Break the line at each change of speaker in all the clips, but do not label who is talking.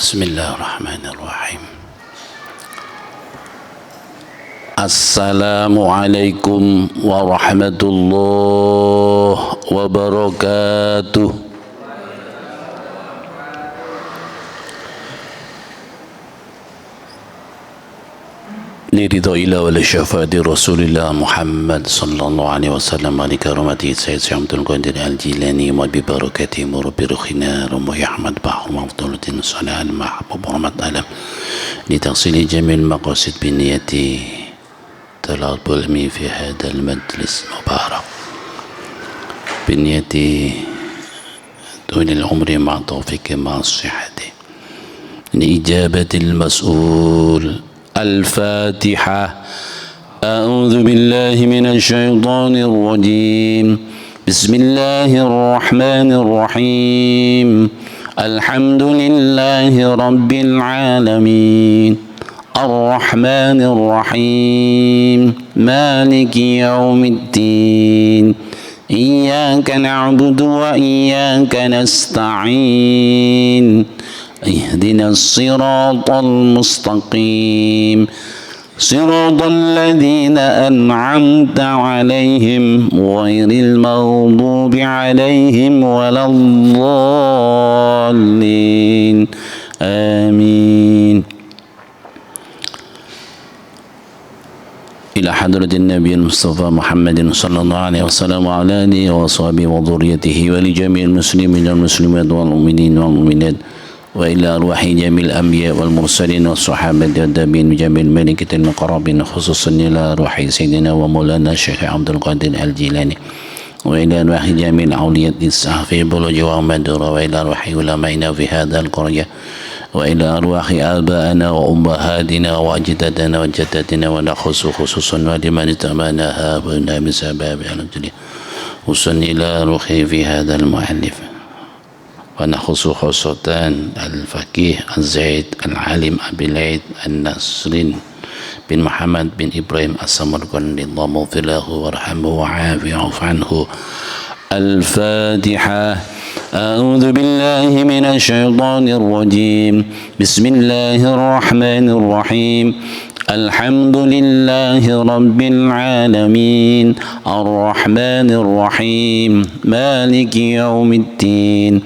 Bismillahirrahmanirrahim. Assalamualaikum warahmatullahi wabarakatuh. Liridha'illah wa li syafaati Rasulillah Muhammad sallallahu alaihi wasallam wa li karamati Sayyid Syamtul Qadir Al-Jilani wa bi barakatihi murabbi rukhina Rumah Ahmad Bahar Mafduluddin Salah Al-Mahbub Rahmat Alam li taksili jamil maqasid bi niyati talabul ilmi fi hadal majlis mubarak bi niyati tulil umri ma tawfiqi ma sihhati li ijabatil mas'ul. الفاتحة. أعوذ بالله من الشيطان الرجيم. بسم الله الرحمن الرحيم. الحمد لله رب العالمين الرحمن الرحيم مالك يوم الدين إياك نعبد وإياك نستعين اهدنا الصراط المستقيم صراط الذين أنعمت عليهم غير المغضوب عليهم ولا الضالين آمين. إلى حضرة النبي المصطفى محمد صلى الله عليه وسلم وعلى آله وصحبه وذريته ولجميع المسلمين والمسلمات والمؤمنين والمؤمنات وإلى أرواح جميع الأنبياء والمرسلين والصحابة والتابعين وجميع الملائكة المقربين خصوصا إلى أرواح سيدنا ومولانا الشيخ عبد القادر الجيلاني وإلى أرواح جميع الأولياء الصحفي بلوغ ومدورة وإلى أرواح علمائنا في هذا القرية وإلى أرواح آبائنا وأمهاتنا وأجدادنا وجداتنا ونخص خصوصا ولمن اتبعناها هؤلاء من سباب الدنيا خصوصا إلى أرواح في هذا المؤلف ونخص خاصة الفقيه الزيد العالم أبي العيد النصرين بن محمد بن إبراهيم السمرقندي اللهم اغفر له وارحمه وعافه واعف عنه. الفاتحة. أعوذ بالله من الشيطان الرجيم. بسم الله الرحمن الرحيم. الحمد لله رب العالمين الرحمن الرحيم مالك يوم الدين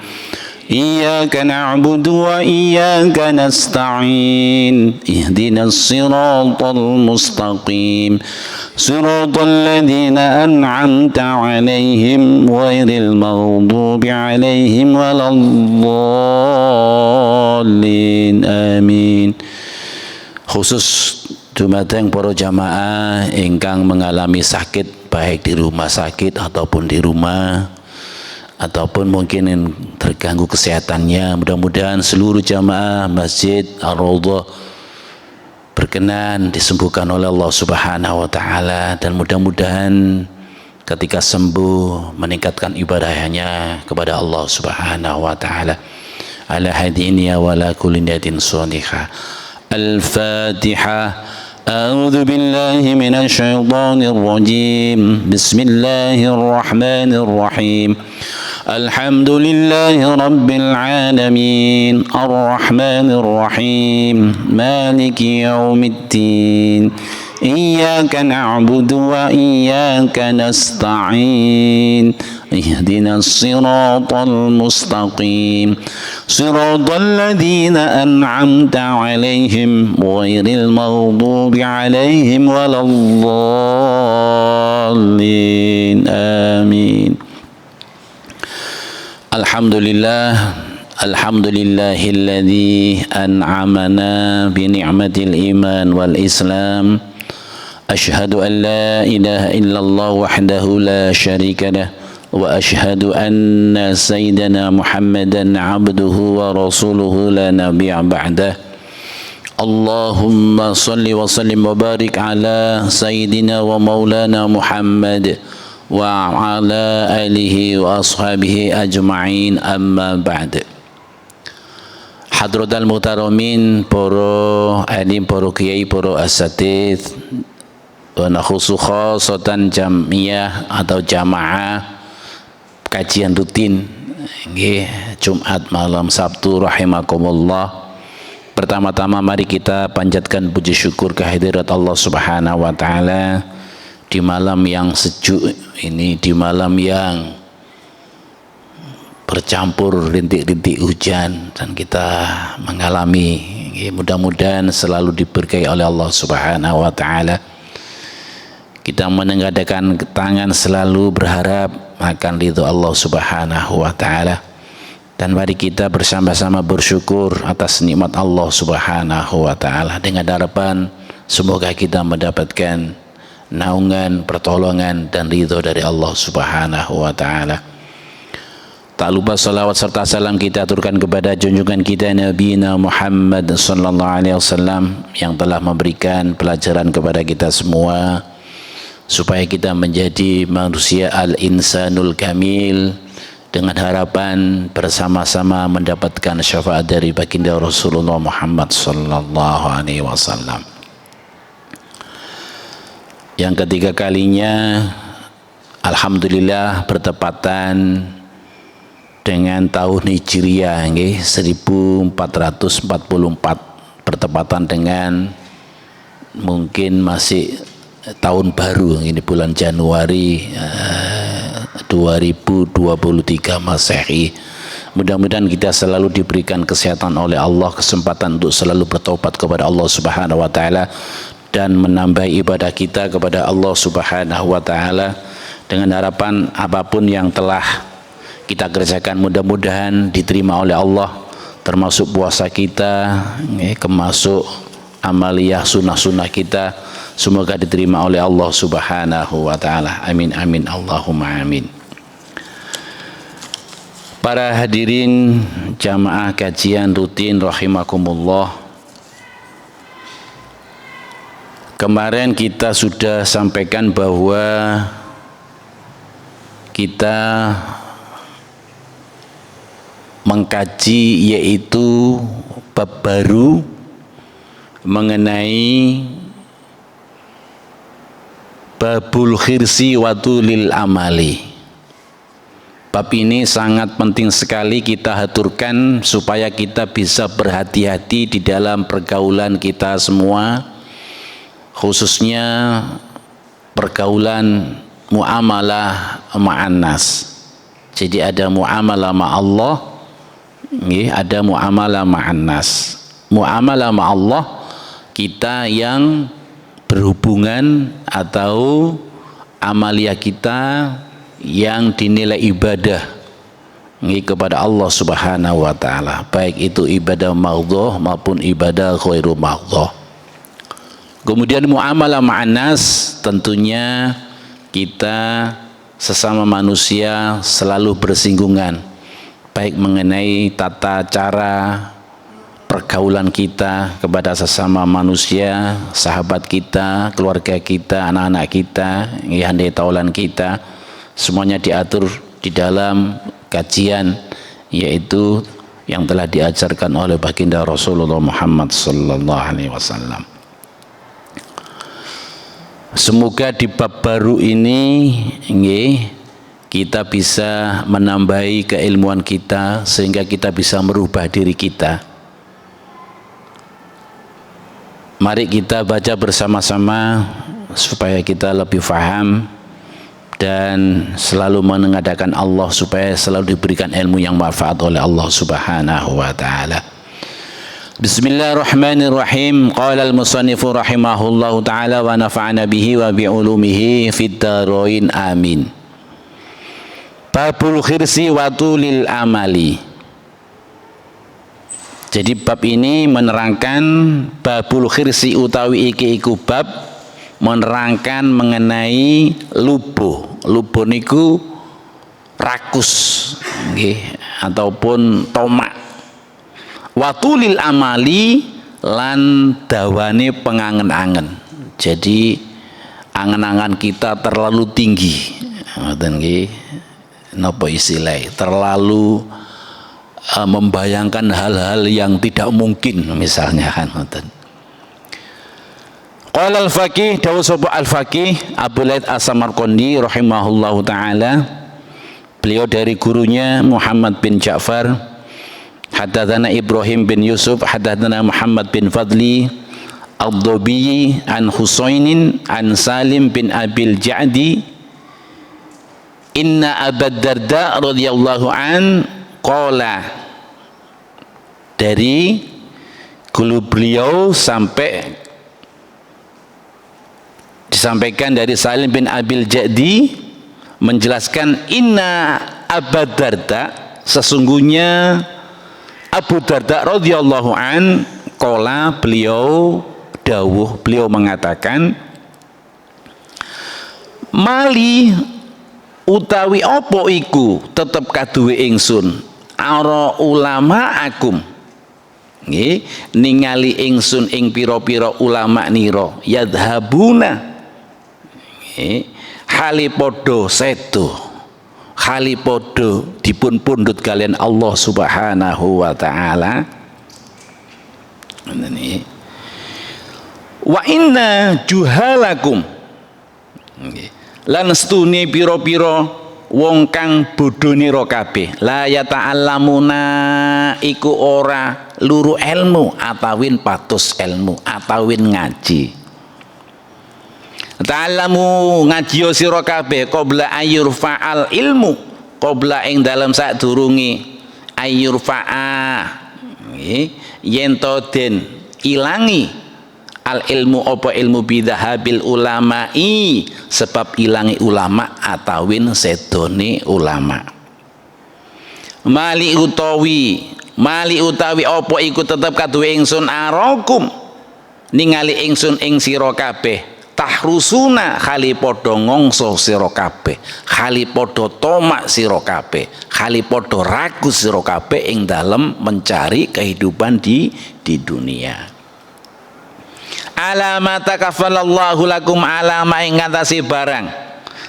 إياك نعبد وإياك نستعين اهدنا الصراط المستقيم صراط الذين أنعمت عليهم غير المغضوب عليهم ولا الضالين آمين. Khusus dumateng para jamaah ingkang mengalami sakit baik di rumah sakit ataupun di rumah ataupun mungkin yang terganggu kesehatannya, mudah-mudahan seluruh jamaah Masjid Ar-Raudhah berkenan disembuhkan oleh Allah Subhanahu wa taala dan mudah-mudahan ketika sembuh meningkatkan ibadahnya kepada Allah Subhanahu wa taala. Ala hadiniya wa la kulli niyatin shalihah. الفاتحة. أعوذ بالله من الشيطان الرجيم. بسم الله الرحمن الرحيم. الحمد لله رب العالمين الرحمن الرحيم مالك يوم الدين إياك نعبد وإياك نستعين اهدنا الصراط المستقيم صراط الذين أنعمت عليهم غير المغضوب عليهم ولا الضالين آمين. Alhamdulillah. Alhamdulillahilladzi an'amana bi ni'matil iman wal islam. Ashhadu an la ilaha illallah wahdahu la syarika lah wa ashhadu anna sayyidana Muhammadan abduhu wa rasuluhu la nabiyya ba'dah. Allahumma salli wa sallim wa barik ala sayyidina wa maulana Muhammad wa ala alihi wa ashabihi ajma'in amma ba'd. Hadratal muhtaramin, para alim, para kiai, para asatidz, wa nakhusu khasatan jamiyah atau jamaah kajian rutin nggih Jumat malam Sabtu rahimakumullah Pertama-tama mari kita panjatkan puji syukur kehadirat Allah Subhanahu wa taala di malam yang sejuk ini, di malam yang bercampur rintik-rintik hujan dan kita mengalami, mudah-mudahan selalu diberkahi oleh Allah Subhanahu wa taala. Kita menengadahkan tangan selalu berharap akan ridho Allah Subhanahu wa taala. Dan mari kita bersama-sama bersyukur atas nikmat Allah Subhanahu wa taala dengan harapan semoga kita mendapatkan naungan, pertolongan dan ridho dari Allah Subhanahu wa taala. Tak lupa salawat serta salam kita aturkan kepada junjungan kita Nabi Muhammad sallallahu alaihi wasallam yang telah memberikan pelajaran kepada kita semua supaya kita menjadi manusia al-insanul kamil dengan harapan bersama-sama mendapatkan syafaat dari baginda Rasulullah Muhammad sallallahu alaihi wasallam. Yang ketiga kalinya alhamdulillah bertepatan dengan tahun Hijriah 1444, bertepatan dengan mungkin masih tahun baru ini bulan Januari 2023 Masehi. Mudah-mudahan kita selalu diberikan kesehatan oleh Allah, kesempatan untuk selalu bertobat kepada Allah Subhanahu wa taala dan menambah ibadah kita kepada Allah Subhanahu wa taala dengan harapan apapun yang telah kita kerjakan mudah-mudahan diterima oleh Allah, termasuk puasa kita, termasuk amaliyah sunnah-sunnah kita, semoga diterima oleh Allah Subhanahu wa taala. Amin amin Allahumma amin. Para hadirin jamaah kajian rutin rahimakumullah. Kemarin kita sudah sampaikan bahwa kita mengkaji yaitu bab baru mengenai babul khirsi wa tulil amali. Bab ini sangat penting sekali kita haturkan supaya kita bisa berhati-hati di dalam pergaulan kita semua, khususnya pergaulan muamalah ma'annas. Jadi ada muamalah ma'allah, ada muamalah ma'annas. Muamalah ma'allah kita yang berhubungan atau amalia kita yang dinilai ibadah kepada Allah Subhanahu wa taala, baik itu ibadah mardhah maupun ibadah ghairu mardhah. Kemudian muamalah ma'annas, tentunya kita sesama manusia selalu bersinggungan, baik mengenai tata cara pergaulan kita kepada sesama manusia, sahabat kita, keluarga kita, anak-anak kita, handai taulan kita, semuanya diatur di dalam kajian yaitu yang telah diajarkan oleh baginda Rasulullah Muhammad sallallahu alaihi wasallam. Semoga di bab baru ini kita bisa menambahi keilmuan kita sehingga kita bisa merubah diri kita. Mari kita baca bersama-sama supaya kita lebih faham dan selalu menengadakan Allah supaya selalu diberikan ilmu yang manfaat oleh Allah Subhanahu wa taala. Bismillahirrahmanirrahim. Qala al-musannifu rahimahullahu taala wa nafa'ana bihi wa bi ulumihi fid dharain amin. Babul khirsi wa tulil amali. Jadi bab ini menerangkan babul khirsi utawi iki iku bab menerangkan mengenai lubo. Lubo niku rakus ataupun tomak. Watulil amali lan dawane pengangen-angen. Jadi angen-angen kita terlalu tinggi. Ngoten nggih. Napa istilahnya? Terlalu membayangkan hal-hal yang tidak mungkin misalnya kan ngoten. Qala al-faqih dawuh sapa al-faqih Abu Laith As-Samarqandi rahimahullahu taala, beliau dari gurunya Muhammad bin Ja'far Haddatsana Ibrahim bin Yusuf haddatsana Muhammad bin Fadli Ad-Dhabi an Husainin an Salim bin Abil Ja'di inna Abu Darda radhiyallahu an qala, dari guru beliau sampai disampaikan dari Salim bin Abil Ja'di menjelaskan inna Abu Darda, sesungguhnya Abu Darda radhiyallahu an qala, beliau dawuh, beliau mengatakan mali utawi opo iku tetep kaduwe ingsun ara ulama akum, nggih, ningali ingsun ing pira-pira ulama nira yadhabuna, nggih, halipodo sedo, halipodo dipun pundhut kalian Allah Subhanahu wa taala. Ini wa inna juhalakum, lan stune pira-pira wong kang bodho nira kabeh la yata'allamuna iku ora luru ilmu atawin patus ilmu atawin ngaji. Ta'allamu ngaji sira kabeh qabla ayyurfa'al ilmu, qabla ing dalem sadurunge ayyurfa'a, yen to den ilangi al ilmu apa ilmu bidhahabil ulama'i, sebab ilangi ulama atawin sedone ulama. Mali utawi apa iku tetep kaduwe ingsun arakum, ningali ingsun ing sira kabeh tahrusuna khali padha ngongso sira kabeh, khali padha tomak sira kabeh, khali padha rakus sira kabeh ing dalem mencari kehidupan di dunia. Alama takaffalallahu lakum, alama ing ngatasi barang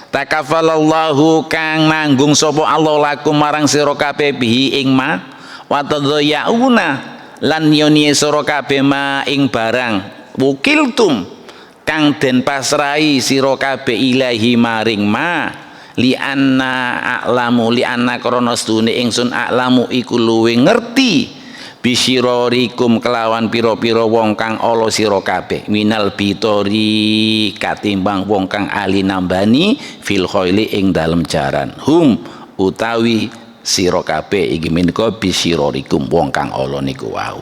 takaffalallahu kang nanggung sapa Allah lakum marang sira kabeh bihi ing ma wa tadyauna lan yoni sira kabeh ma ing barang wukiltum kang den pasrahi sira kabeh ilahi maring ma li anna a'lamu, li anna krana stune ingsun a'lamu iku luwe ngerti bisyirorikum kelawan pira-pira wong kang ala sira kabeh minal bitori katimbang wong kang ali nambani fil khaili ing dalem jaran hum utawi sira kabeh iki menika bisyirorikum wong kang ala niku wau.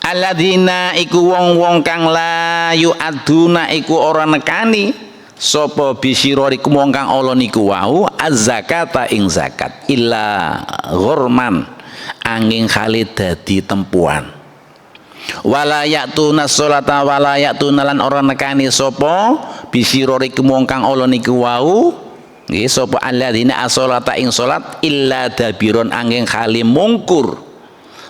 Alladzina iku wong-wong kang la yu'aduna iku ora nekani sapa bisyirorikum wong kang ala niku wau az-zakata ing zakat illa ghurman angin khalid dadi tempuan. Wala ya'tuna sholata wala ya'tuna lan ora nekani sapa bisyirorikum wong kang ala niku wau, nggih, sapa alladzina as-sholata ing salat illa dabiron angin khali mungkur.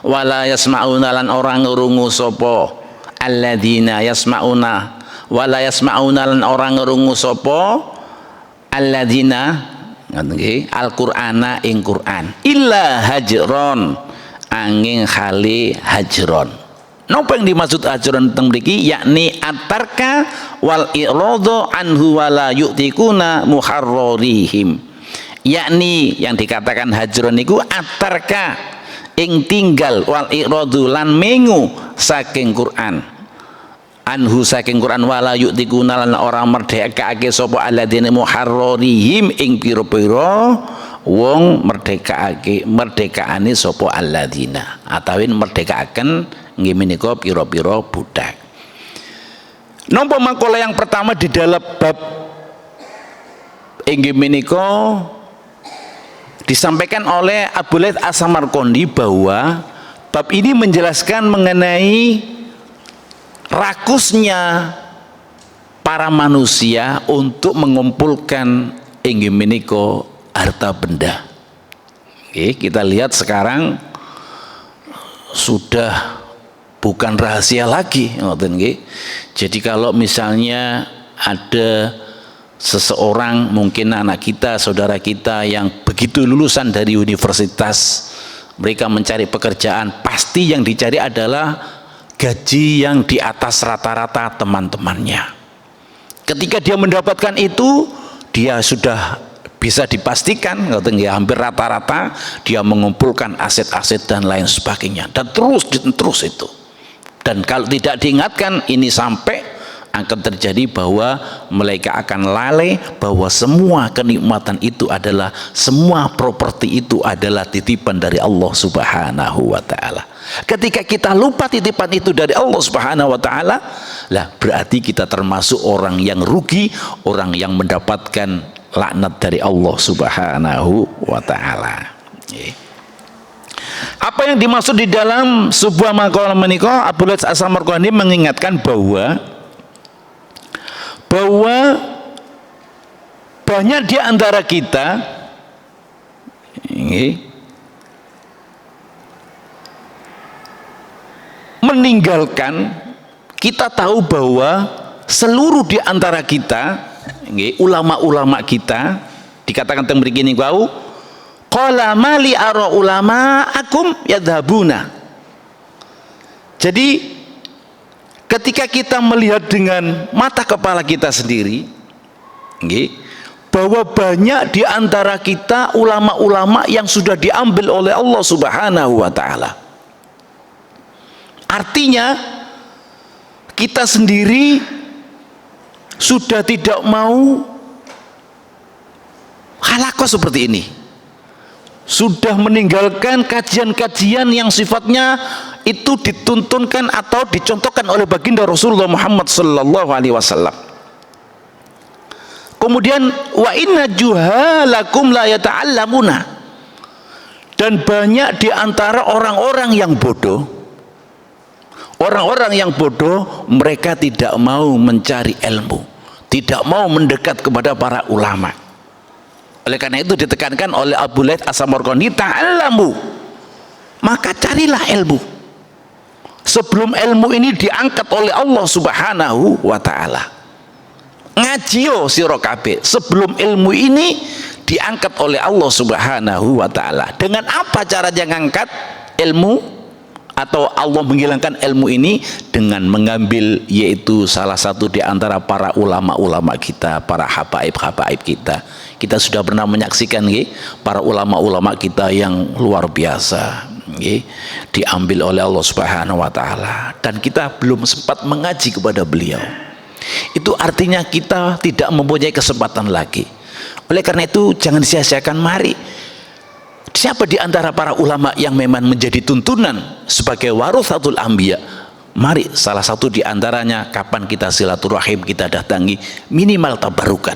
Wala yasma'una lan ora ngrungu sapa alladzina yasma'una wala yasma'una lan ora ngrungu sapa alladzina nggih Al-Qur'ana ing Qur'an illa hajron angin khali hajron. Napa yang dimaksud hajron teng mriki yakni atarka wal irada anhu wala yu'tikuna muharrarihim, yakni yang dikatakan hajron niku atarka ing tinggal wal iradu lan mengu saking Quran anhu saking Quran wala yu'tikuna lan ora merdekake sapa alladzina muharrarihim ing pira-pira wong merdekaane sapa alladzina atawin merdekaken nggih menika pira-pira budak. Napa makalah yang pertama di dalam bab inggih menika disampaikan oleh Abu Laits As-Samarqandi bahwa bab ini menjelaskan mengenai rakusnya para manusia untuk mengumpulkan inggih menika harta benda. Oke, kita lihat sekarang sudah bukan rahasia lagi, ngoten nggih. Jadi kalau misalnya ada seseorang, mungkin anak kita, saudara kita yang begitu lulusan dari universitas, mereka mencari pekerjaan, pasti yang dicari adalah gaji yang di atas rata-rata teman-temannya. Ketika dia mendapatkan itu, dia sudah Bisa dipastikan hampir rata-rata dia mengumpulkan aset-aset dan lain sebagainya, dan terus itu. Dan kalau tidak diingatkan, ini sampai akan terjadi bahwa mereka akan lalai bahwa semua kenikmatan itu adalah, semua properti itu adalah titipan dari Allah Subhanahu wa ta'ala. Ketika kita lupa titipan itu dari Allah Subhanahu wa ta'ala, lah berarti kita termasuk orang yang rugi, orang yang mendapatkan laknat dari Allah Subhanahu wa ta'ala. Apa yang dimaksud di dalam sebuah maqalah menika, Abu Laits As-Samarqandi mengingatkan bahwa banyak di antara kita meninggalkan, kita tahu bahwa seluruh di antara kita, ulama-ulama kita, dikatakan teng mriki niku wau, qala mali ara ulama akum yadhabuna. Jadi ketika kita melihat dengan mata kepala kita sendiri, bahwa banyak di antara kita ulama-ulama yang sudah diambil oleh Allah Subhanahu wa ta'ala. Artinya kita sendiri sudah tidak mau halaqah seperti ini, sudah meninggalkan kajian-kajian yang sifatnya itu dituntunkan atau dicontohkan oleh baginda Rasulullah Muhammad sallallahu alaihi wasallam. Kemudian wa inna juhalakum la yata'allamuna, dan banyak di antara orang-orang yang bodoh, orang-orang yang bodoh, mereka tidak mau mencari ilmu, tidak mau mendekat kepada para ulama. Oleh karena itu ditekankan oleh Abu Laits As-Samarqandi, ta'allamu, maka carilah ilmu sebelum ilmu ini diangkat oleh Allah Subhanahu wa ta'ala. Ngajio sira kabeh sebelum ilmu ini diangkat oleh Allah Subhanahu wa ta'ala. Dengan apa caranya ngangkat ilmu atau Allah menghilangkan ilmu ini? Dengan mengambil, yaitu salah satu di antara para ulama-ulama kita, para habaib-habaib kita. Kita sudah pernah menyaksikan para ulama-ulama kita yang luar biasa, diambil oleh Allah Subhanahu wa ta'ala, dan kita belum sempat mengaji kepada beliau. Itu artinya kita tidak mempunyai kesempatan lagi. Oleh karena itu jangan sia-siakan. Mari, siapa di antara para ulama yang memang menjadi tuntunan sebagai warathatul anbiya, mari salah satu di antaranya, kapan kita silaturahim, kita datangi, minimal tabarukan,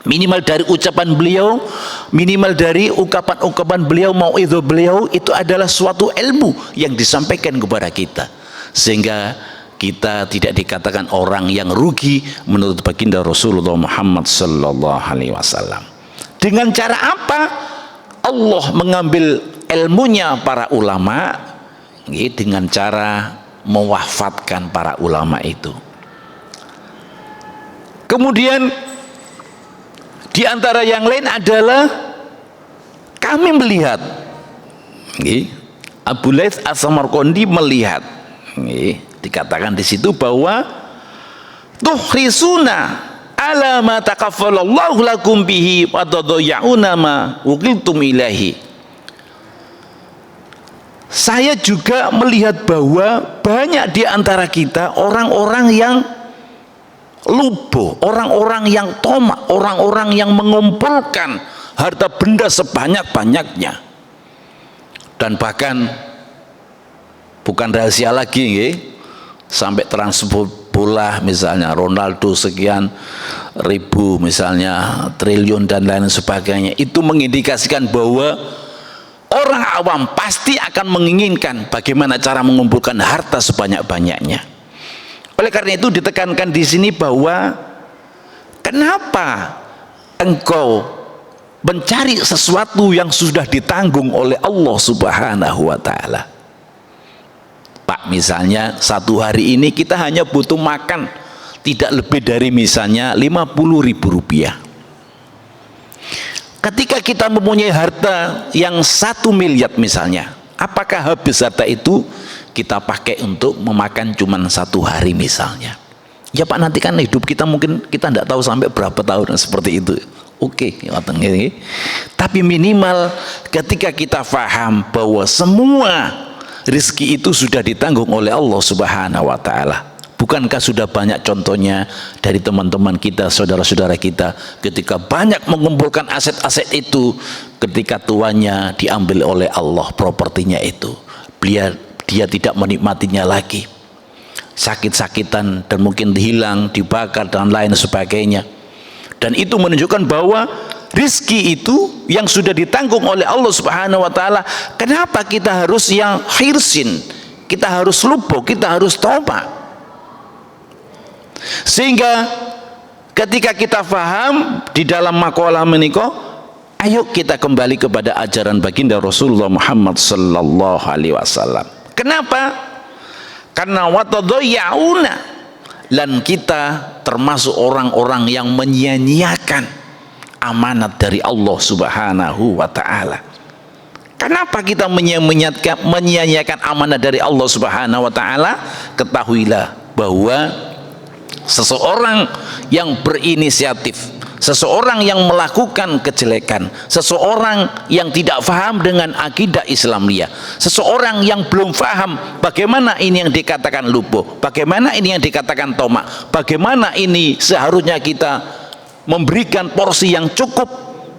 minimal dari ucapan beliau, minimal dari ungkapan-ungkapan beliau, mau'idhah beliau, itu adalah suatu ilmu yang disampaikan kepada kita, sehingga kita tidak dikatakan orang yang rugi menurut baginda Rasulullah Muhammad sallallahu alaihi wasallam. Dengan cara apa Allah mengambil ilmunya para ulama? Dengan cara mewafatkan para ulama itu. Kemudian di antara yang lain adalah kami melihat, Abu Laits As-Samarqandi melihat, dikatakan di situ bahwa tuhrisuna ala ma takaffalallahu lakum bihi wa tadayyauna ma wukiltum ilahi. Saya juga melihat bahwa banyak di antara kita orang-orang yang lubo, orang-orang yang tomak, orang-orang yang mengumpulkan harta benda sebanyak-banyaknya, dan bahkan bukan rahasia lagi, sampai transfer bola misalnya Ronaldo sekian ribu misalnya, triliun dan lain sebagainya. Itu mengindikasikan bahwa orang awam pasti akan menginginkan bagaimana cara mengumpulkan harta sebanyak-banyaknya. Oleh karena itu ditekankan di sini bahwa kenapa engkau mencari sesuatu yang sudah ditanggung oleh Allah Subhanahu wa ta'ala. Pak, misalnya satu hari ini kita hanya butuh makan tidak lebih dari misalnya 50.000 rupiah. Ketika kita mempunyai harta yang 1 miliar misalnya, apakah habis harta itu kita pakai untuk memakan cuman 1 hari misalnya? Ya Pak, nanti kan hidup kita mungkin kita tidak tahu sampai berapa tahun seperti itu.
Oke, tapi minimal ketika kita faham bahwa semua rizki itu sudah ditanggung oleh Allah Subhanahu wa Ta'ala. Bukankah sudah banyak contohnya dari teman-teman kita, saudara-saudara kita, ketika banyak mengumpulkan aset-aset itu, ketika tuannya diambil oleh Allah propertinya itu, dia tidak menikmatinya lagi, sakit-sakitan dan mungkin hilang, dibakar dan lain sebagainya. Dan itu menunjukkan bahwa rizki itu yang sudah ditanggung oleh Allah Subhanahu wa Ta'ala. Kenapa kita harus yang hirsin, kita harus lupa, kita harus toba? Sehingga ketika kita faham di dalam makalah menika, ayo kita kembali kepada ajaran baginda Rasulullah Muhammad sallallahu alaihi wasallam. Kenapa? Karena watadayyauna, dan kita termasuk orang-orang yang menyia-nyiakan amanat dari Allah Subhanahu wa Ta'ala. Kenapa kita menyia-nyiakan amanat dari Allah Subhanahu wa Ta'ala? Ketahuilah bahwa seseorang yang berinisiatif, seseorang yang melakukan kejelekan, seseorang yang tidak paham dengan akidah Islamiyah, seseorang yang belum paham bagaimana ini yang dikatakan lupa, bagaimana ini yang dikatakan tomak, bagaimana ini seharusnya kita memberikan porsi yang cukup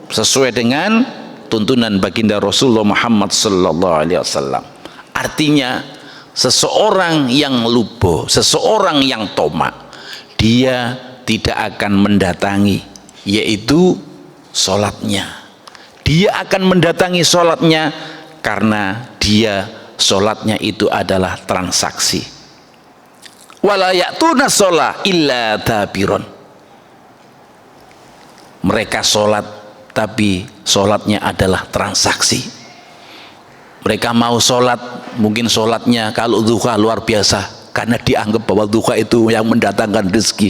sesuai dengan tuntunan baginda Rasulullah Muhammad sallallahu alaihi wasallam. Artinya seseorang yang lupa, seseorang yang tomak, dia tidak akan mendatangi yaitu sholatnya. Dia akan mendatangi sholatnya karena dia sholatnya itu adalah transaksi. Wala ya'tuna sholat illa tabiron. Mereka sholat tapi sholatnya adalah transaksi. Mereka mau sholat, mungkin sholatnya kalau duha luar biasa, karena dianggap bahwa duha itu yang mendatangkan rezeki.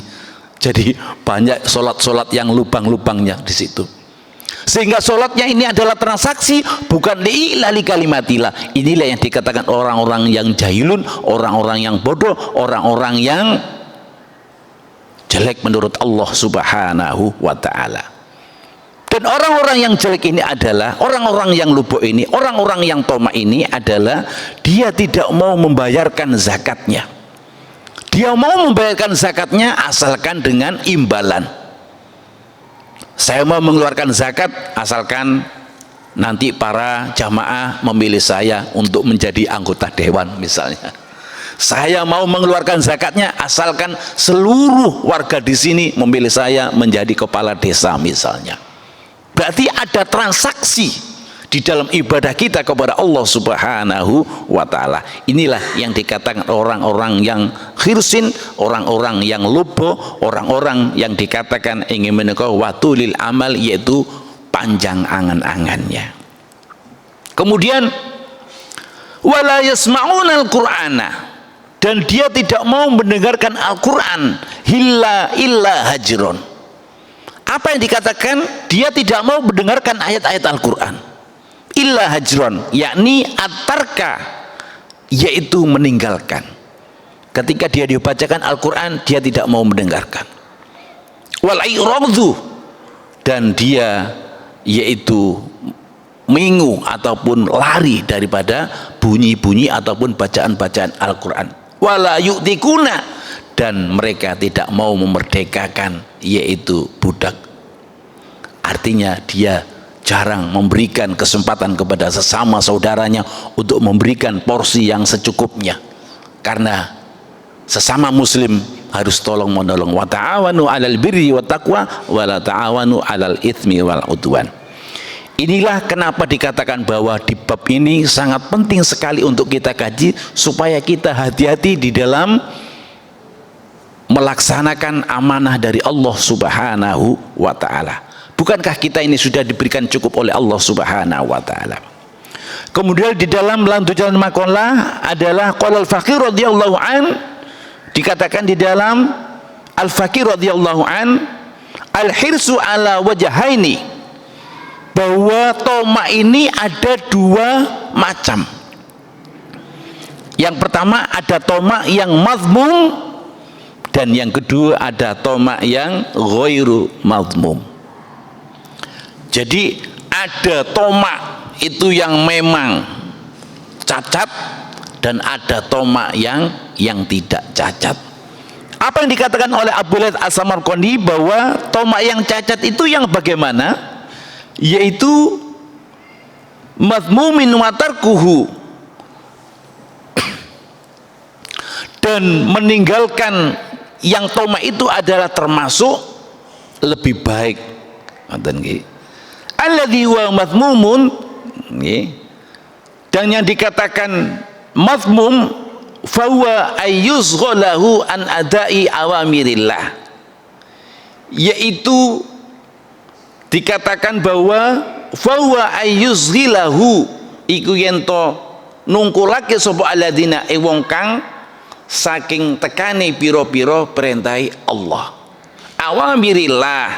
Jadi banyak sholat-sholat yang lubang-lubangnya di situ. Sehingga sholatnya ini adalah transaksi, bukan li'ilali kalimatillah. Inilah yang dikatakan orang-orang yang jahilun, orang-orang yang bodoh, orang-orang yang jelek menurut Allah Subhanahu wa Ta'ala. Dan orang-orang yang jelek ini adalah orang-orang yang lubuk ini, orang-orang yang tomak ini adalah dia tidak mau membayarkan zakatnya. Dia mau membayarkan zakatnya asalkan dengan imbalan. Saya mau mengeluarkan zakat asalkan nanti para jamaah memilih saya untuk menjadi anggota dewan misalnya. Saya mau mengeluarkan zakatnya asalkan seluruh warga di sini memilih saya menjadi kepala desa misalnya. Berarti ada transaksi di dalam ibadah kita kepada Allah Subhanahu wa Ta'ala. Inilah yang dikatakan orang-orang yang khirsin, orang-orang yang lupa, orang-orang yang dikatakan ingin menikah watulil amal, yaitu panjang angan-angannya. Kemudian wala yasma'unal qur'ana, dan dia tidak mau mendengarkan Al-Quran illa hajron. Apa yang dikatakan? Dia tidak mau mendengarkan ayat-ayat Al-Quran illa hajron, yakni at-tarka, yaitu meninggalkan. Ketika dia dibacakan Al-Quran, dia tidak mau mendengarkan. Wal i'radhu, dan dia yaitu mengu ataupun lari daripada bunyi-bunyi ataupun bacaan-bacaan Al-Quran. Wala yu'tikuna, dan mereka tidak mau memerdekakan yaitu budak. Artinya dia jarang memberikan kesempatan kepada sesama saudaranya untuk memberikan porsi yang secukupnya, karena sesama muslim harus tolong menolong. Wa ta'awanu 'alal birri wat taqwa wa la ta'awanu 'alal itsmi wal 'udwan. Inilah kenapa dikatakan bahwa di bab ini sangat penting sekali untuk kita kaji, supaya kita hati-hati di dalam melaksanakan amanah dari Allah Subhanahu wa Ta'ala. Bukankah kita ini sudah diberikan cukup oleh Allah Subhanahu wa Ta'ala? Kemudian di dalam lanjutan makalah adalah qala al-faqir radhiyallahu an, dikatakan di dalam al-faqir radhiyallahu an, al-hirsu ala wajhaini, bahwa tomak ini ada dua macam. Yang pertama ada tomak yang mazmum, dan yang kedua ada tomak yang ghairu mazmum. Jadi ada tomak itu yang memang cacat dan ada tomak yang tidak cacat. Apa yang dikatakan oleh Abu Laith As-Samarqandi bahwa tomak yang cacat itu yang bagaimana? Yaitu madmumin wa tarkuhu, dan meninggalkan yang tomak itu adalah termasuk lebih baik. Alladzi wa madmumun, dan yang dikatakan madmum fahuwa ayyuzghalahu an adai awamirillah, yaitu dikatakan bahwa fahuwa ayyuzghilahu iku yento nungkulake sapa alladzina wong kang saking tekane piro-piro perintahi Allah, awamirillah,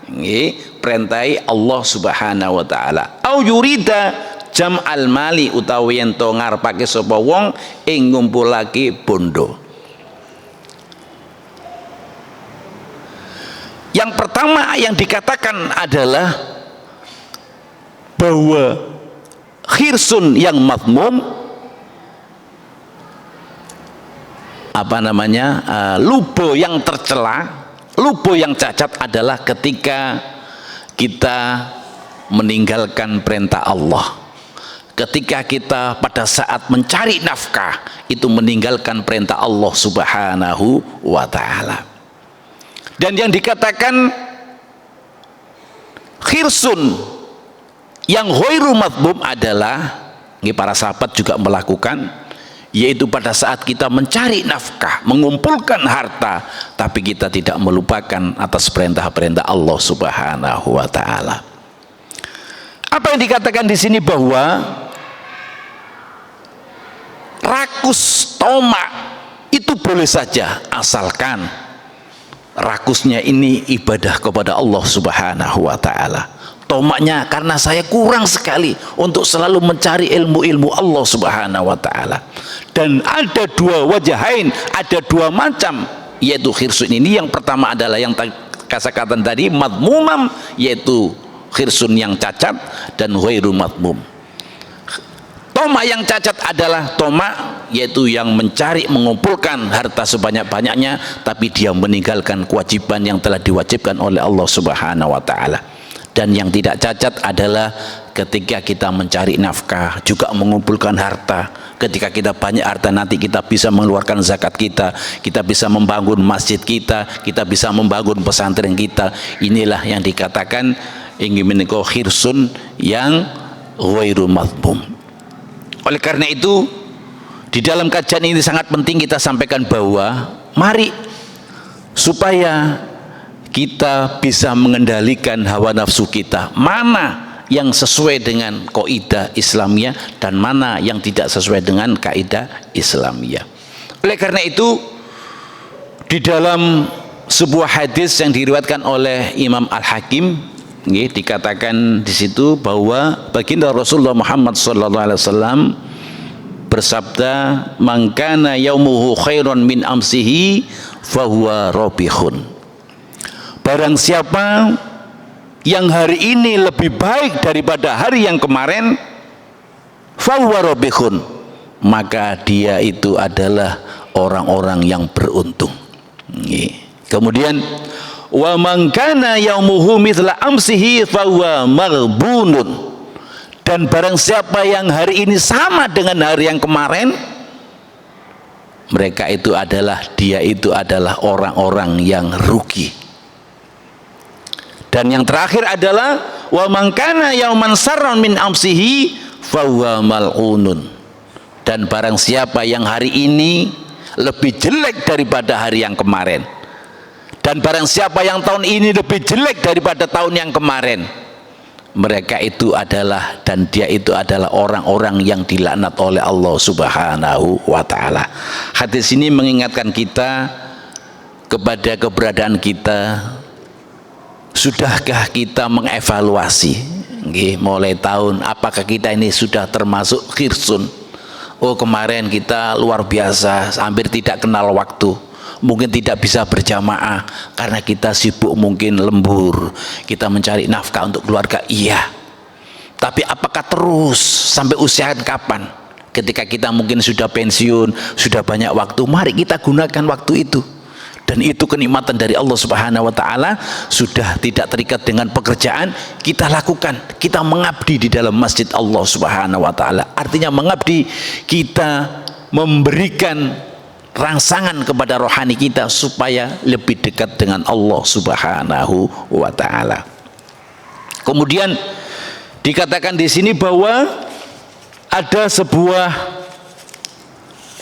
nggih, perintahi Allah Subhanahu wa taala. Au yurida jam'al mali, utawi yen to ngarepake sapa wong ing ngumpulake bondo. Yang pertama yang dikatakan adalah bahwa khirsun yang madmum, lubo yang tercela, lubo yang cacat adalah ketika kita meninggalkan perintah Allah, ketika kita pada saat mencari nafkah itu meninggalkan perintah Allah Subhanahu wa ta'ala. Dan yang dikatakan khirsun yang ghairu madmum adalah, ini para sahabat juga melakukan, yaitu pada saat kita mencari nafkah, mengumpulkan harta, tapi kita tidak melupakan atas perintah-perintah Allah Subhanahu wa ta'ala. Apa yang dikatakan di sini bahwa rakus tomak itu boleh saja, asalkan rakusnya ini ibadah kepada Allah Subhanahu wa ta'ala. Tomaknya karena saya kurang sekali untuk selalu mencari ilmu-ilmu Allah Subhanahu wa ta'ala. Dan ada dua wajahain, ada dua macam, yaitu khirsun ini. Yang pertama adalah yang kasakatan tadi, madmumam, yaitu khirsun yang cacat, dan ghairu madmum. Tomak yang cacat adalah tomak, yaitu yang mencari mengumpulkan harta sebanyak-banyaknya, tapi dia meninggalkan kewajiban yang telah diwajibkan oleh Allah Subhanahu wa ta'ala. Dan yang tidak cacat adalah ketika kita mencari nafkah, juga mengumpulkan harta. Ketika kita banyak harta, nanti kita bisa mengeluarkan zakat kita, kita bisa membangun masjid kita bisa membangun pesantren kita. Inilah yang dikatakan ingin menikah khirsun yang ghairu madmum. Oleh karena itu, di dalam kajian ini sangat penting kita sampaikan bahwa mari supaya kita bisa mengendalikan hawa nafsu kita, mana yang sesuai dengan kaidah Islamiyah dan mana yang tidak sesuai dengan kaidah Islamiyah. Oleh karena itu, di dalam sebuah hadis yang diriwayatkan oleh Imam Al-Hakim, dikatakan di situ bahwa baginda Rasulullah Muhammad SAW bersabda, "Man kana yaumuhu khairan min amsihi fahuwa rabihun." Barang siapa yang hari ini lebih baik daripada hari yang kemarin, fahuwa rabihun, maka dia itu adalah orang-orang yang beruntung. Kemudian wa man kana yaumuhu mithla amsihi fahuwa maghbunun, dan barang siapa yang hari ini sama dengan hari yang kemarin, mereka itu adalah, dia itu adalah orang-orang yang rugi. Dan yang terakhir adalah wa man kana yauman sarran min amsihi fahuwa mal'unun, dan barang siapa yang hari ini lebih jelek daripada hari yang kemarin, dan barang siapa yang tahun ini lebih jelek daripada tahun yang kemarin, mereka itu adalah, dan dia itu adalah orang-orang yang dilaknat oleh Allah Subhanahu wa ta'ala. Hadis ini mengingatkan kita kepada keberadaan kita. Sudahkah kita mengevaluasi mulai tahun, apakah kita ini sudah termasuk khirsun? Oh, kemarin kita luar biasa, hampir tidak kenal waktu. mungkin tidak bisa berjamaah karena kita sibuk, mungkin lembur, kita mencari nafkah untuk keluarga, iya. Tapi apakah terus sampai usia kapan? Ketika kita mungkin sudah pensiun, sudah banyak waktu, mari kita gunakan waktu itu. Dan itu kenikmatan dari Allah Subhanahu wa taala, sudah tidak terikat dengan pekerjaan, kita lakukan, kita mengabdi di dalam masjid Allah Subhanahu wa taala. Artinya mengabdi, kita memberikan rangsangan kepada rohani kita supaya lebih dekat dengan Allah Subhanahu wa taala. Kemudian dikatakan di sini bahwa ada sebuah,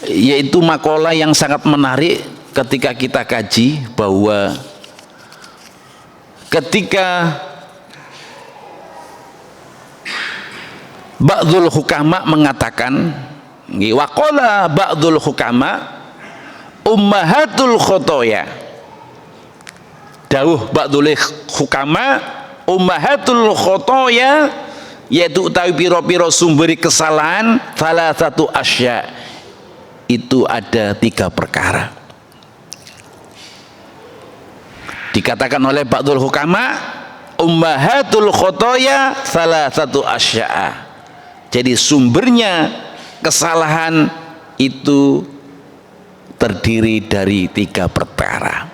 yaitu makalah yang sangat menarik ketika kita kaji, bahwa ketika ba'dul hukama mengatakan, waqala ba'dul hukama ummahatul khotoya, dawuh ba'dul hukama ummahatul khotoya, yaitu utawi piro-piro sumberi kesalahan, salah satu asya, itu ada 3 perkara. Dikatakan oleh ba'dul hukama ummahatul khotoya salah satu asya'a, jadi sumbernya kesalahan itu terdiri dari 3 perkara.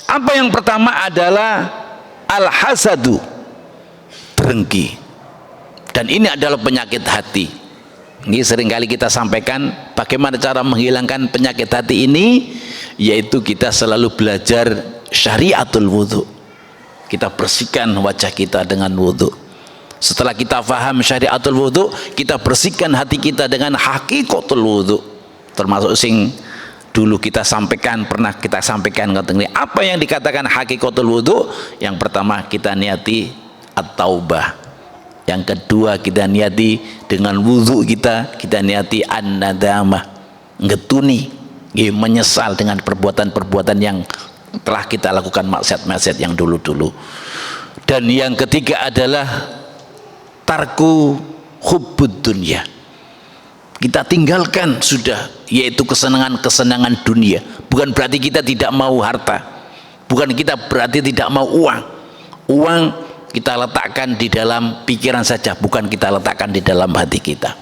Apa yang pertama adalah al-hasadu, dengki. Dan ini adalah penyakit hati. Ini seringkali kita sampaikan bagaimana cara menghilangkan penyakit hati ini, yaitu kita selalu belajar syariatul wudhu. Kita bersihkan wajah kita dengan wudhu. Setelah kita faham syariatul wudhu, kita bersihkan hati kita dengan hakikatul wudhu. Termasuk sing dulu kita sampaikan, pernah kita sampaikan, apa yang dikatakan hakikatul wudhu? Yang pertama, kita niati at-taubah. Yang kedua, kita niati dengan wudhu kita niati an-nadamah, ngetuni, menyesal dengan perbuatan-perbuatan yang telah kita lakukan, maksiat-maksiat yang dulu-dulu. Dan yang ketiga adalah tarku hubbud dunya, kita tinggalkan sudah, yaitu kesenangan-kesenangan dunia. Bukan berarti kita tidak mau harta, bukan kita berarti tidak mau uang. Uang kita letakkan di dalam pikiran saja, bukan kita letakkan di dalam hati kita.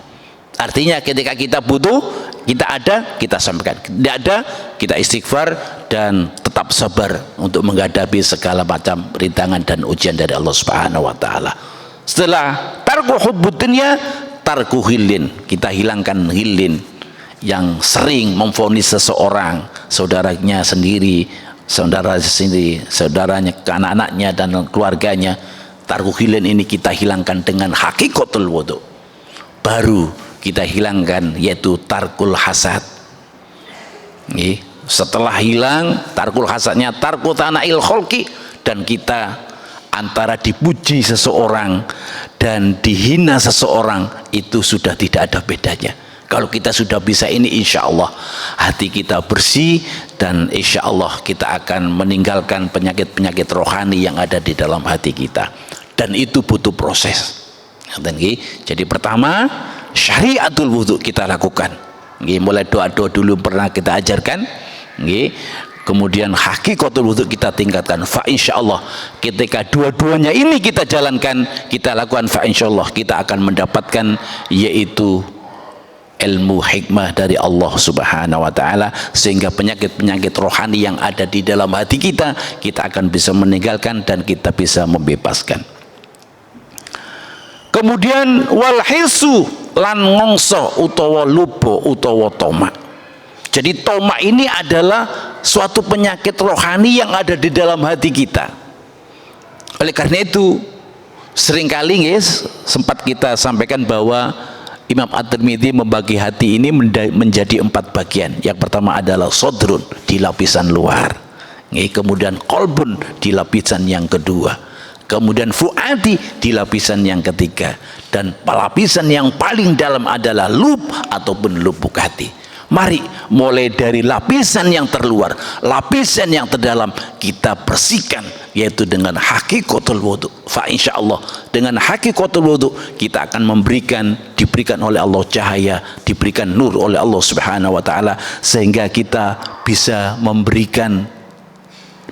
Artinya ketika kita butuh, kita ada, kita sampaikan. Tidak ada, kita istighfar dan tetap sabar untuk menghadapi segala macam rintangan dan ujian dari Allah Subhanahu wa taala. Setelah tarku hubbud dunya, tarku hilin, kita hilangkan hilin yang sering memvonis seseorang, saudaranya sendiri, saudaranya, ke anak-anaknya dan keluarganya. Tarku hilin ini kita hilangkan dengan hakikatul wudhu. Baru kita hilangkan, yaitu tarkul hasad. Setelah hilang tarkul hasadnya, tarku tana'il kholki, dan kita antara dipuji seseorang dan dihina seseorang itu sudah tidak ada bedanya. Kalau kita sudah bisa ini, insya Allah hati kita bersih, dan insya Allah kita akan meninggalkan penyakit-penyakit rohani yang ada di dalam hati kita. Dan itu butuh proses. Jadi pertama, syariatul wudhu kita lakukan. Mulai doa-doa dulu pernah kita ajarkan. Kemudian hakikatul wudhu kita tingkatkan. Fa insya Allah ketika dua-duanya ini kita jalankan, kita lakukan, fa insya Allah kita akan mendapatkan, yaitu ilmu hikmah dari Allah Subhanahu wa taala, sehingga penyakit-penyakit rohani yang ada di dalam hati kita akan bisa meninggalkan dan kita bisa membebaskan. Kemudian wal hisu, lan ngongso utawa lubo utawa toma. Jadi toma ini adalah suatu penyakit rohani yang ada di dalam hati kita. Oleh karena itu seringkali guys, sempat kita sampaikan bahwa Imam At-Tirmidzi membagi hati ini menjadi 4 bagian. Yang pertama adalah sodrun, di lapisan luar. Kemudian kolbun, di lapisan yang kedua. Kemudian fuadi, di lapisan yang ketiga. Dan lapisan yang paling dalam adalah lub ataupun lubuk hati. Mari mulai dari lapisan yang terluar, lapisan yang terdalam kita bersihkan, yaitu dengan hakikatul wudhu. fa insyaallah dengan hakikatul wudu kita akan diberikan oleh Allah cahaya, diberikan nur oleh Allah Subhanahu wa taala, sehingga kita bisa memberikan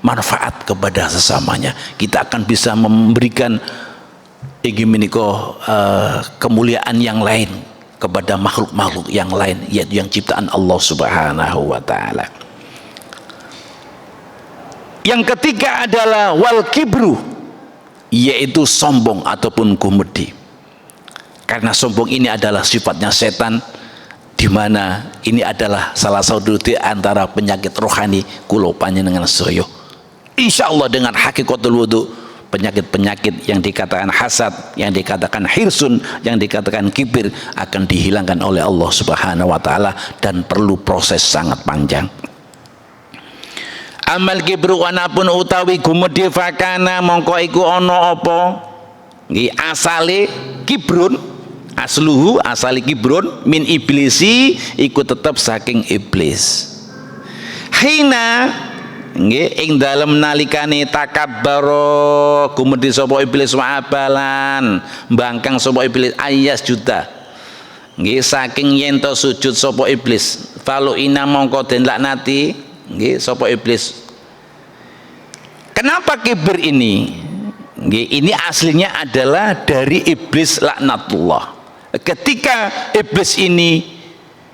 manfaat kepada sesamanya. Kita akan bisa memberikan kemuliaan yang lain kepada makhluk-makhluk yang lain, yaitu yang ciptaan Allah Subhanahu wa taala. Yang ketiga adalah wal kibru, yaitu sombong ataupun gumedi. Karena sombong ini adalah sifatnya setan, di mana ini adalah salah satu di antara penyakit rohani kula panjenengan sedaya. Insyaallah dengan hakikatul wudu, penyakit-penyakit yang dikatakan hasad, yang dikatakan hirsun, yang dikatakan kibir akan dihilangkan oleh Allah Subhanahu wa taala, dan perlu proses sangat panjang. Amal kibru anapun utawi gumedi fakana mongko iku ana apa nggih asale kibrun, asluhu asali kibrun min iblisi iku tetep saking iblis. Hina nggih ing dalem nalikane takabbaro gumedi sapa iblis wa abalan mbangkang sapa iblis ayas juta nggih saking yen to sujud sapa iblis falu ina mongko den laknati nggih sapa iblis. Kenapa kibir ini? Nggih, ini aslinya adalah dari iblis laknatullah. Ketika iblis ini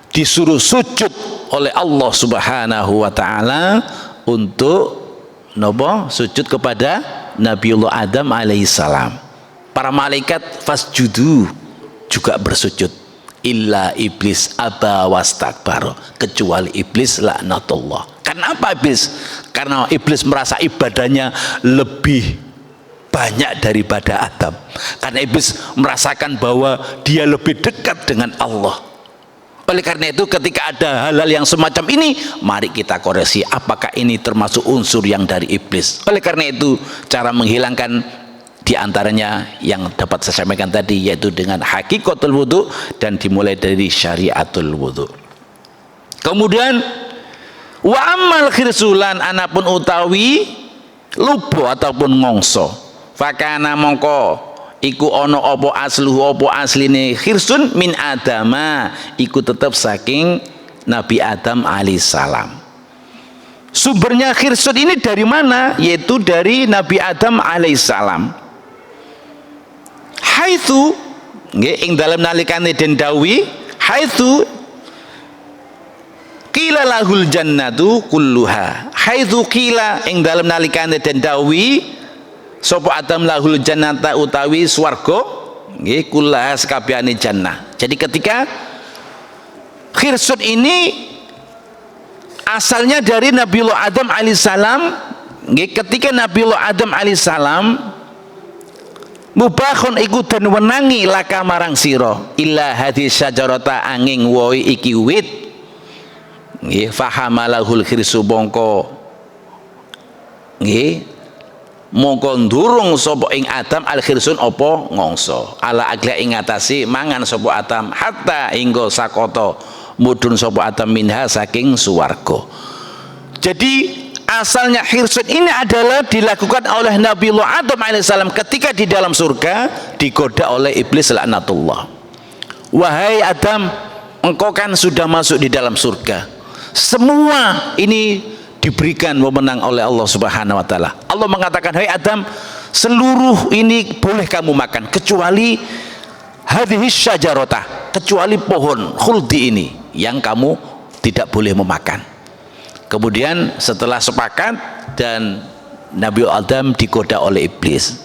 disuruh sujud oleh Allah Subhanahu wa taala untuk napa? Sujud kepada Nabiullah Adam alaihissalam. Para malaikat fasjudu juga bersujud. Illa iblis aba wastakbar, kecuali iblis laknatullah. Kenapa iblis? Karena iblis merasa ibadahnya lebih banyak daripada Adam. Karena iblis merasakan bahwa dia lebih dekat dengan Allah. Oleh karena itu ketika ada hal-hal yang semacam ini, mari kita koreksi apakah ini termasuk unsur yang dari iblis. Oleh karena itu cara menghilangkan di antaranya yang dapat saya sampaikan tadi, yaitu dengan hakikatul wudu dan dimulai dari syariatul wudu. Kemudian wa amal khirsulan anapun utawi lubo ataupun ngongso fakana mongko iku ono opo asluhu opo asline khirsun min adama iku tetap saking Nabi Adam alaihissalam. Sumbernya khirsun ini dari mana? Yaitu dari Nabi Adam alaihissalam. Haitsu nggih ing dalem nalikane den dawuhi haitsu qila lahul jannatu kulluha, haitsu qila ing dalem nalikane den dawuhi sapa Adam lahul jannata utawi swarga nggih kullaha sakabehane jannah. Jadi ketika khirsun ini asalnya dari Nabiullah Adam alaihissalam nggih, ketika Nabiullah Adam alaihissalam mubahun iku den wenangi laka marang sira illa hadis syajarata angin woi iki wit nggih fahamalahul khirsu bongko nggih mongko ndurung sapa ing Adam al khirsun apa ngongso ala agla ing atase mangan sapa Adam hatta hingga sakoto mudhun sapa Adam minha saking suwarga. Jadi asalnya khirsun ini adalah dilakukan oleh Nabiullah Adam alaihissalam ketika di dalam surga digoda oleh iblis laknatullah. Wahai Adam, engkau kan sudah masuk di dalam surga. Semua ini diberikan wewenang oleh Allah Subhanahu wa taala. Allah mengatakan, "Hai Adam, seluruh ini boleh kamu makan kecuali hadhihi syajarata, kecuali pohon khuldi ini yang kamu tidak boleh memakan." Kemudian setelah sepakat dan Nabi Adam digoda oleh iblis.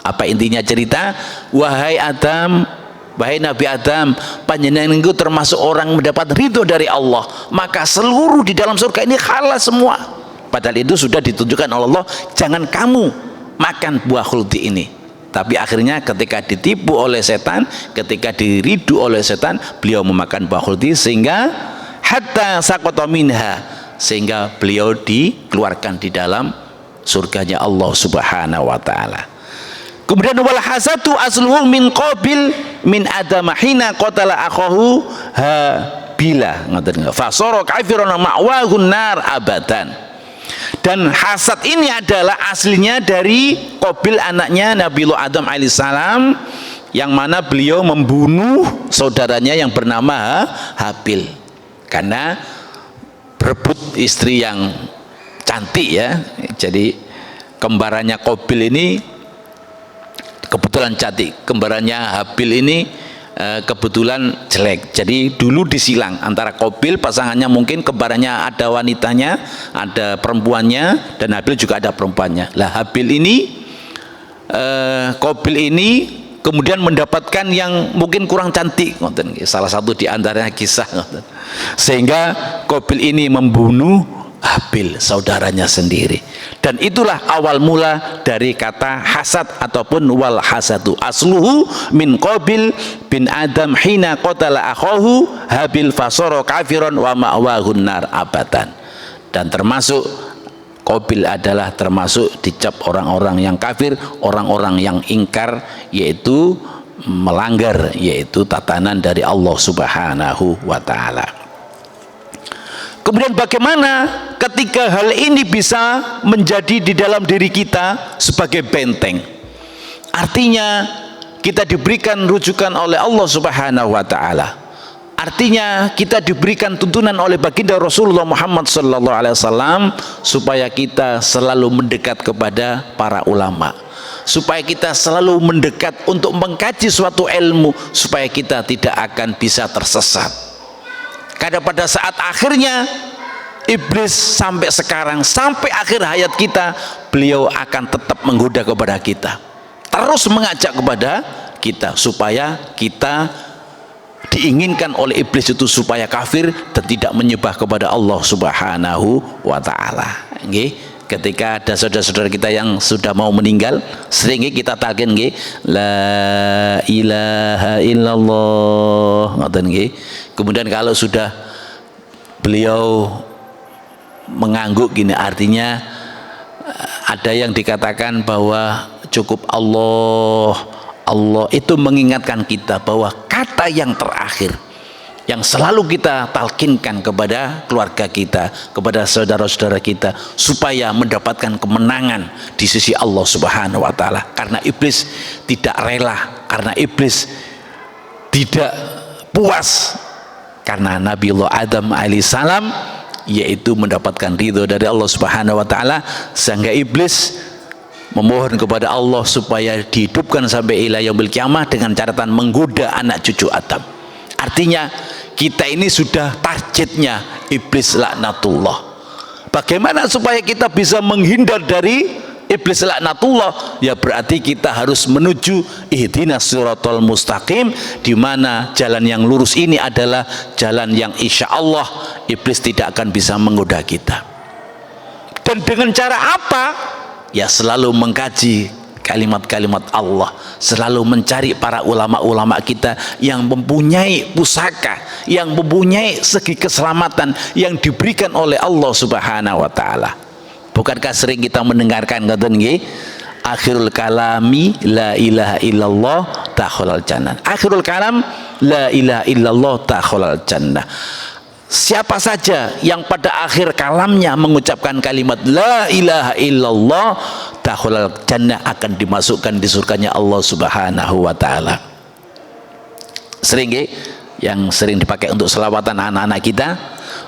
Apa intinya cerita? Wahai Adam, wahai Nabi Adam, panjenengan itu termasuk orang mendapat ridho dari Allah, maka seluruh di dalam surga ini halal semua. Padahal itu sudah ditunjukkan oleh Allah, jangan kamu makan buah khuldi ini. Tapi akhirnya ketika ditipu oleh setan, ketika diridu oleh setan, beliau memakan buah khuldi sehingga hatta saqata minha, sehingga beliau dikeluarkan di dalam surganya Allah Subhanahu wa taala. Kemudian wal hasatu asluhu min qabil min adam hina qatala akhahu habila, ngoten fasara kafiran ma'wahun nar abadan. Dan hasad ini adalah aslinya dari Qabil anaknya Nabiullah Adam alaihissalam, yang mana beliau membunuh saudaranya yang bernama Habil karena berebut istri yang cantik ya. Jadi kembarannya Qabil ini kebetulan cantik, kembarannya Habil ini kebetulan jelek. Jadi dulu disilang antara Qabil, pasangannya mungkin kembarannya ada wanitanya, ada perempuannya, dan Habil juga ada perempuannya. Lah Habil ini Qabil ini kemudian mendapatkan yang mungkin kurang cantik, salah satu di antaranya kisah, sehingga Qabil ini membunuh Habil saudaranya sendiri. Dan itulah awal mula dari kata hasad ataupun wal hasadu, asluhu min Qabil bin Adam hina qatala akhahu Habil fasara kafiran wa ma'wahun nar abadan. Dan termasuk Qabil adalah termasuk dicap orang-orang yang kafir, orang-orang yang ingkar, yaitu melanggar, yaitu tatanan dari Allah Subhanahu wa taala. Kemudian bagaimana ketika hal ini bisa menjadi di dalam diri kita sebagai benteng? Artinya kita diberikan rujukan oleh Allah Subhanahu wa taala. Artinya kita diberikan tuntunan oleh baginda Rasulullah Muhammad sallallahu alaihi wasallam supaya kita selalu mendekat kepada para ulama, supaya kita selalu mendekat untuk mengkaji suatu ilmu, supaya kita tidak akan bisa tersesat. Karena pada saat akhirnya iblis sampai sekarang, sampai akhir hayat kita, beliau akan tetap menggoda kepada kita, terus mengajak kepada kita supaya kita diinginkan oleh iblis itu supaya kafir dan tidak menyembah kepada Allah Subhanahu wa taala. Nggih. Ketika ada saudara-saudara kita yang sudah mau meninggal, sering kita talqin nggih, la ilaha illallah, ngoten nggih. Kemudian kalau sudah beliau mengangguk gini, artinya ada yang dikatakan bahwa cukup Allah, Allah itu mengingatkan kita bahwa kata yang terakhir yang selalu kita talkinkan kepada keluarga kita, kepada saudara-saudara kita, supaya mendapatkan kemenangan di sisi Allah Subhanahu wa taala. Karena iblis tidak rela, karena iblis tidak puas, karena Nabiullah Adam alaihissalam yaitu mendapatkan ridho dari Allah Subhanahu wa taala, sehingga iblis memohon kepada Allah supaya dihidupkan sampai ila yaumil kiamah dengan catatan menggoda anak cucu Adam. Artinya kita ini sudah targetnya iblis laknatullah. Bagaimana supaya kita bisa menghindar dari iblis laknatullah? Ya berarti kita harus menuju ihdinas siratal mustaqim, di mana jalan yang lurus ini adalah jalan yang insya Allah iblis tidak akan bisa menggoda kita. Dan dengan cara apa? Ya selalu mengkaji kalimat-kalimat Allah, selalu mencari para ulama-ulama kita yang mempunyai pusaka, yang mempunyai segi keselamatan yang diberikan oleh Allah Subhanahu wa taala. Bukankah sering kita mendengarkan ngoten nggih, akhirul kalami la ilaha illallah takhulal jannah. Akhirul kalam la ilaha illallah takhulal jannah. Siapa saja yang pada akhir kalamnya mengucapkan kalimat la ilaha illallah dakhulal jannah, akan dimasukkan di surganya Allah Subhanahu wa taala. Sering yang sering dipakai untuk selawatan anak-anak kita,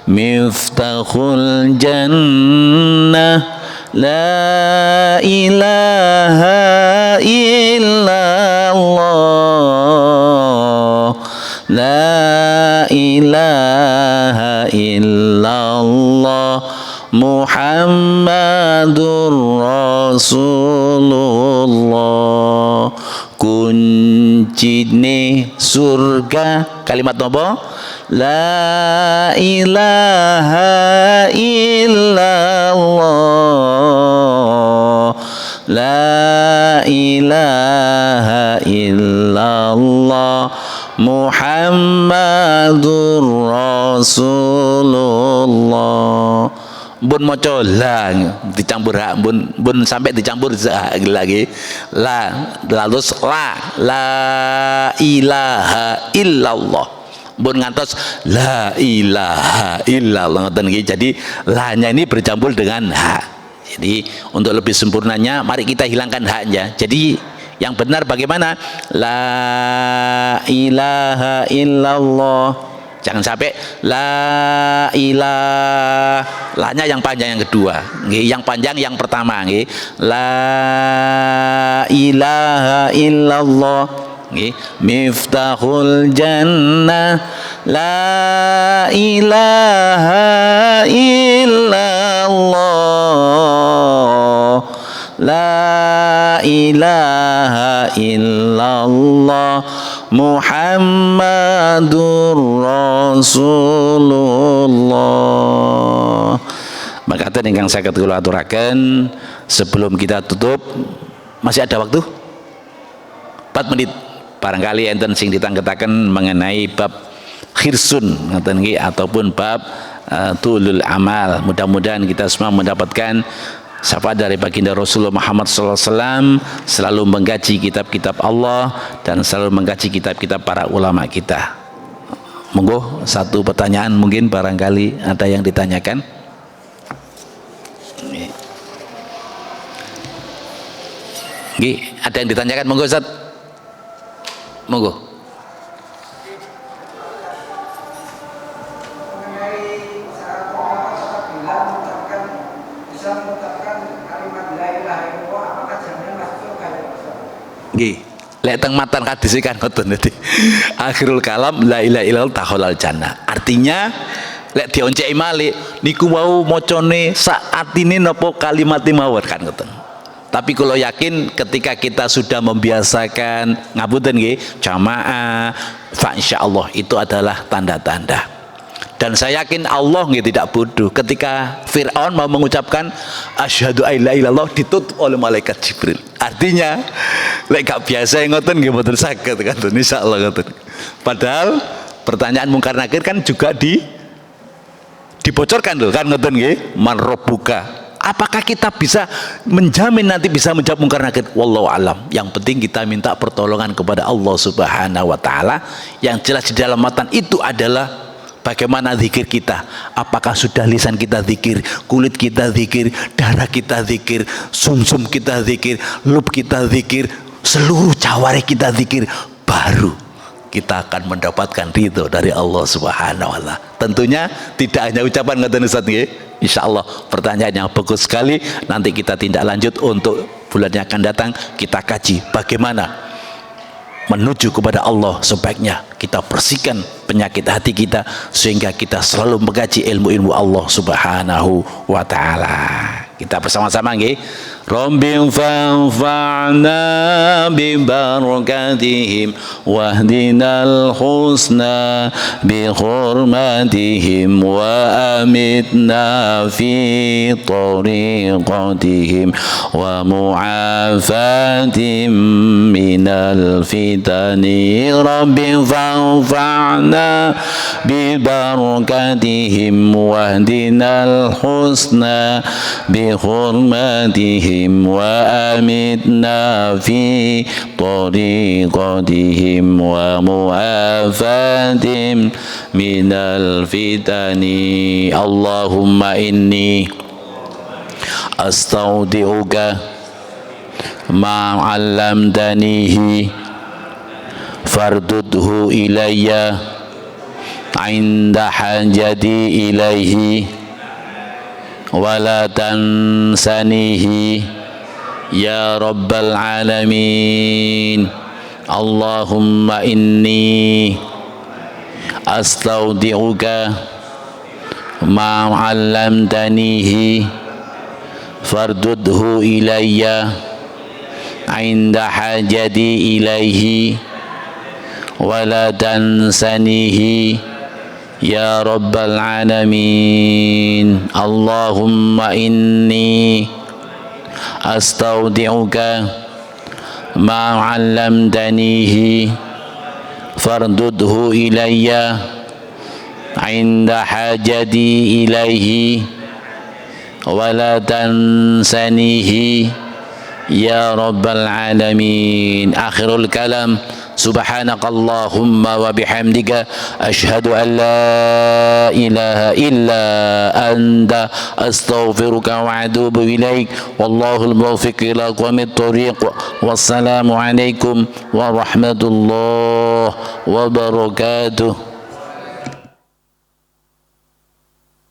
miftahul jannah la ilaha illallah, la ilaha illallah Muhammadur Rasulullah. Kuncine surga kalimat apa? La ilaha illallah, la ilaha illallah Muhammadur Rasulullah. Bun maca la dicampur hak, bun sampai dicampur lagi la, lalu la ilaha illallah, bun ngantos la ilaha illallah. Jadi la-nya ini bercampur dengan ha. Jadi untuk lebih sempurnanya mari kita hilangkan haknya. Jadi yang benar bagaimana? La ilaha illallah. Jangan sampai la ilaha, la-nya yang panjang yang kedua. Nggih, yang panjang yang pertama nggih. La ilaha illallah. Nggih, miftahul jannah. La ilaha illallah. La ilaha illallah Muhammadur Rasulullah. Maka ingkang saged kula aturaken sebelum kita tutup, masih ada waktu 4 menit. Barangkali enten sing ditanggetaken mengenai bab khirsun ngoten nggih ataupun bab tulul amal. Mudah-mudahan kita semua mendapatkan syafaat dari baginda Rasulullah Muhammad SAW, selalu mengkaji kitab-kitab Allah dan selalu mengkaji kitab-kitab para ulama kita. Monggo satu pertanyaan mungkin barangkali ada yang ditanyakan. Nggih, ada yang ditanyakan, monggo Ustaz. Monggo. Nggih, lek teng matan hadis kan ngoten dadi. Akhirul kalam la ilaha illallah taholal jannah. Artinya lek dionceki malih niku wau macane sak atine napa kalimat mawon kan ngoten. Tapi kalau yakin ketika kita sudah membiasakan ngapunten nggih jamaah, fa insyaallah itu adalah tanda-tanda. Dan saya yakin Allah nggih tidak bodoh ketika Fir'aun mau mengucapkan asyhadu an la ilaha illallah ditutup oleh malaikat Jibril. Artinya lek gak biasa ngoten nggih mboten saged kan insyaallah ngoten. Padahal pertanyaan mungkar nakir kan juga dibocorkan loh kan ngoten nggih, man rabbuka. Apakah kita bisa menjamin nanti bisa menjawab mungkar nakir? Wallahu alam. Yang penting kita minta pertolongan kepada Allah Subhanahu wa taala. Yang jelas di dalam matan itu adalah bagaimana zikir kita. Apakah sudah lisan kita zikir, kulit kita zikir, darah kita zikir, sumsum kita zikir, lub kita zikir, seluruh jawari kita zikir, baru kita akan mendapatkan ridho dari Allah Subhanahu wa taala. Tentunya tidak hanya ucapan ngoten Ustaz nggih. Insyaallah pertanyaan yang bagus sekali. Nanti kita tindak lanjut untuk bulan yang akan datang, kita kaji bagaimana menuju kepada Allah. Sebaiknya kita bersihkan penyakit hati kita sehingga kita selalu mengkaji ilmu-ilmu Allah Subhanahu wa taala. Kita bersama-sama nggih. Rabbing fanfa'na bi barakatihim wahdinal husna bi hurmatihim wa amitna fi tariqatihim wa mu'afatim minal fitani. Rabbing fanfa'na bi barakatihim wahdinal husna bi hurmatihim wa amitna fi tariqatihim wa mu'afatim minal fitani. Allahumma inni astaudi'uka ma 'allamtanihi fardudhu ilayya 'inda hajati ilaihi wala tansanihi ya rabbal alamin. Allahumma inni astaudi'uka ma 'allamtanihi fardudhu ilayya 'inda hajati ilaihi wala tansanihi ya rabbal alamin. Allahumma inni astaudi'uka ma 'allamtanihi fardudhu ilayya 'inda hajati ilaihi wala tansanihi ya rabbal alamin. Akhirul kalam Subhanakallahumma wa bihamdika asyhadu an la ilaha illa anta astaghfiruka wa atubu ilaik. Wallahul muwaffiq ila aqwamit thoriq. Wassalamu alaikum warahmatullahi wabarakatuh.